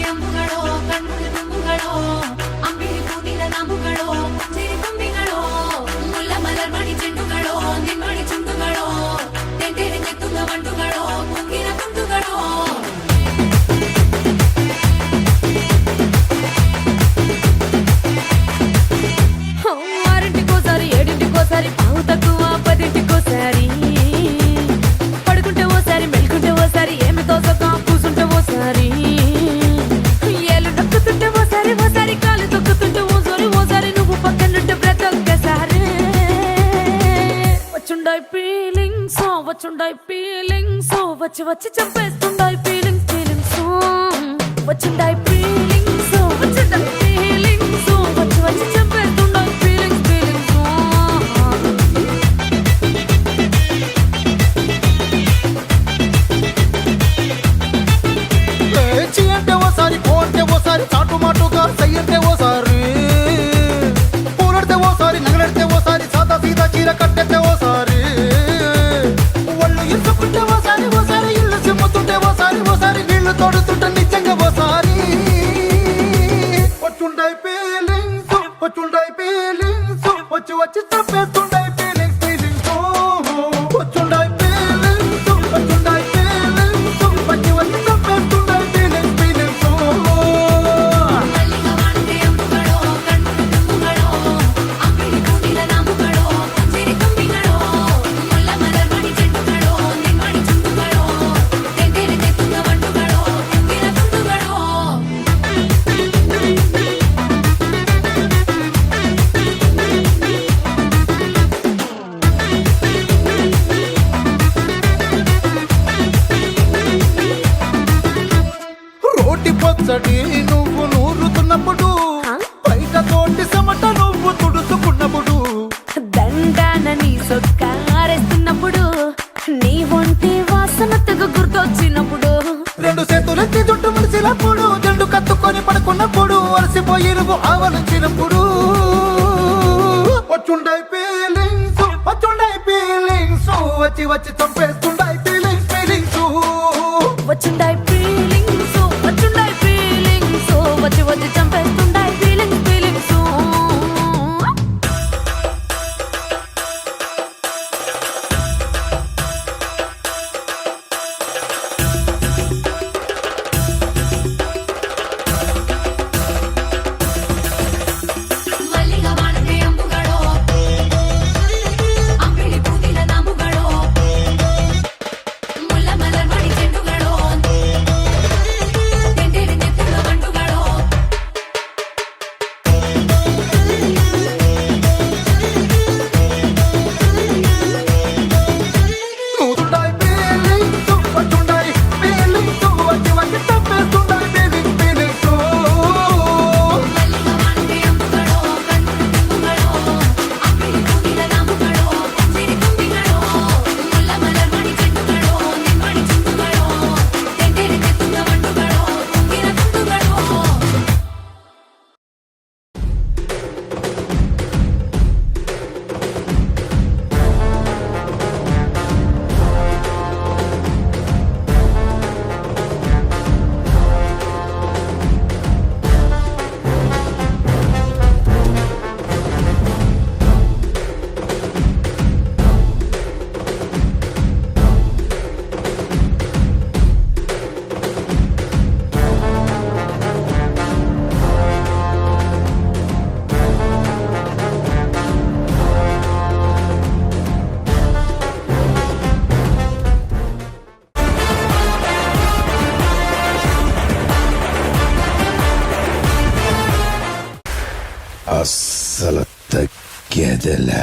ಅಂಬುಗಳೋ ಕಣ್ಣುಗಳ ತುಂಬುಗಳೋ ಅಂಬಿಳಿ ಪೂನಿನ ನಾಮುಗಳೋ ಮುಂಜಿರಿ ಕೊಂಬಿಗಳೋ ಮುಲ್ಲ ಮಲರ್ ಮಣಿ ಚೆಂಡುಗಳೋ ನಿಮ್ಮಣಿ ಚುಂಡುಗಳೋ ತೆಂಟೆರೆ ತೆತ್ತುಂಗ ಮಂಡುಗಳೋ ಮುಂಗಿನ ತುಂಡುಗಳೋ ఆరింటికోసారి ఏడింటికోసారి పావు తక్కువ పదింటికోసారి పడుకుంటే ఓసారి మెలుకుంటే ఓసారి ఏమి తోసక కూసుంటే ఓసారి ఏళ్ళు నొక్కుతుంటే ఓసారి ఓసారి కాలు తొక్కుతుంటే ఓసారి నువ్వు పక్కనుంటే ప్రతి ఒక్కసారి వచ్చుండాయి ఫీలింగ్స్ వచ్చి వచ్చి చంపేస్తుండాయి ఫీలింగ్స్ వచ్చుండాయి ఫీలింగ్స్ వచ్చి వచ్చి చంపేస్తుండాయి చాటు మాటుగా సయ్యంటే ఓసారి పూలడితే ఓసారి నగలడితే ఓసారి సాదా సీదా చీర కట్టెతే ఓసారి ఒళ్ళు ఇసుకుంటే ఓసారి ఇల్లు చిమ్ముతుంటే ఓసారి నీళ్లు తోడుతుంటే నిజంగా ఓసారి వచ్చుండాయి ఫీలింగ్స్ వచ్చి వచ్చి చంపేస్తుండాయి ఫీలింగ్స్ వచ్చుండాయి ఫీలింగ్స్ వచ్చి వచ్చి చంపేస్తుండాయి ఫీలింగ్స్ పొచ్చడి నువ్వు నూరుతున్నప్పుడు బయట తోటి సమట నువ్వు తుడుచుకున్నప్పుడు దండాన నీ సొక్కారేస్తున్నప్పుడు నీ ఒంటి వాసన తెగ గుర్తొచ్చినప్పుడు రెండు చేతులెత్తి జుట్టు ముడిచినప్పుడు జండు కత్తుకొని పడుకున్నప్పుడు అలసిపోయి నువ్వు ఆవలించినప్పుడు వచ్చుండాయి ఫీలింగ్స్ వచ్చి వచ్చి చంపేస్తుండాయి ఫీలింగ్స్ వచ్చుండాయి ఫీలింగ్స్ వచ్చి వచ్చి చంపేస్తుండాయి ఫీలింగ్స్ అస్సలు తగ్గేదిలే.